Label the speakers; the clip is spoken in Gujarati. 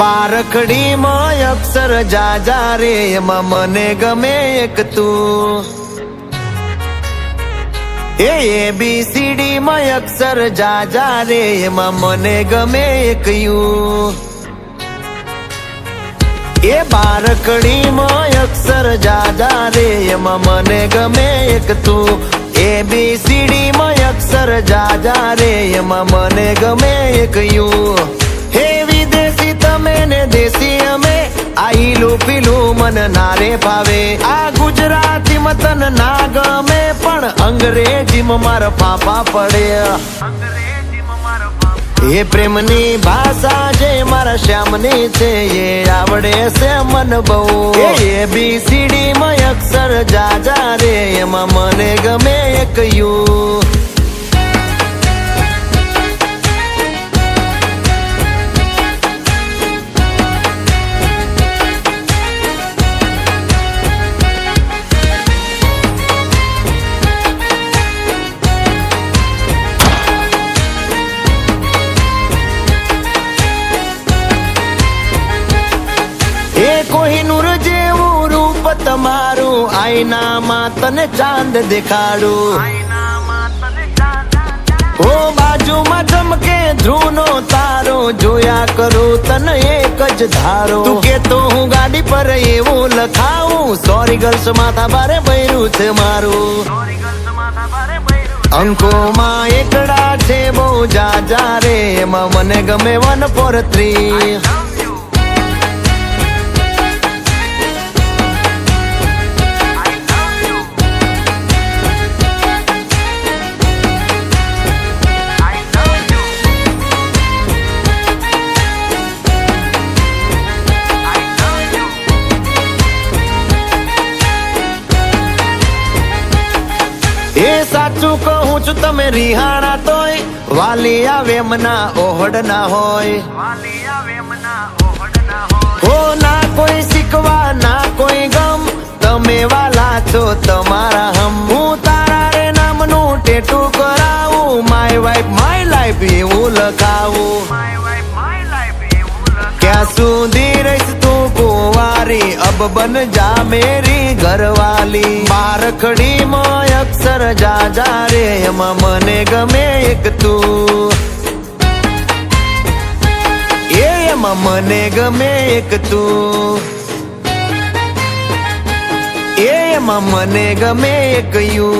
Speaker 1: બારખડીમાં અક્ષર જાજા રે એમાં મને ગમે એક તું ABCD માં અક્ષર જાજા રે એમાં મને ગમે એક યુ બારખડીમાં અક્ષર જાજા રે એમાં મને ગમે એક તું ABCD માં અક્ષર જાજા રે એમાં મને ગમે એક યુ હે વિદેશી તમે ને દેશી અમે આઈલું પીલું મન નારે ભાવે આ ગુજરાતી મતન ના ગમે પણ અંગ્રેજીમાં મારા પાપા પડે એ પ્રેમની ભાષા જે મારા શ્યામની છે એ આવડે છે મન બહુ ABCD માં અક્ષર જાજા રે એમાં મને ગમે એક યુ કોહિનૂર જેવું રૂપ તમારું આઈનામાં તને ચાંદ દેખાડું ઓ બાજુમાં ચમકે ધ્રુવનો તારો જોયા કરું તને એક જ ધારો તું કે તો હું ગાડી પર એવું લખાવું સોરી ગર્લ્સ માથા બારે બૈરું છે મારું અંકોમાં એકડા છે બહુ જાજા રે એમાં મને ગમે 143 સાચું કહું છું તમે રિહાણા તોય વાલી આવે મના ઓહડ ના હોય હો ના કોઈ શીખવા ના કોઈ ગમ તમે વાલા છો તમારા હમ હું તારા રે નામનું ટેટુ કરાવું માય વાઇફ માય લાઈફ એવું લખાવું ક્યાં સુધી રહીશ તું કુંવારી અબ બન જા મેરી ઘરવાલી બારખડીમાં અક્ષર જાજા રે એમાં મને ગમે એક તું એમાં મને ગમે એક તું એમાં મને ગમે એક યુ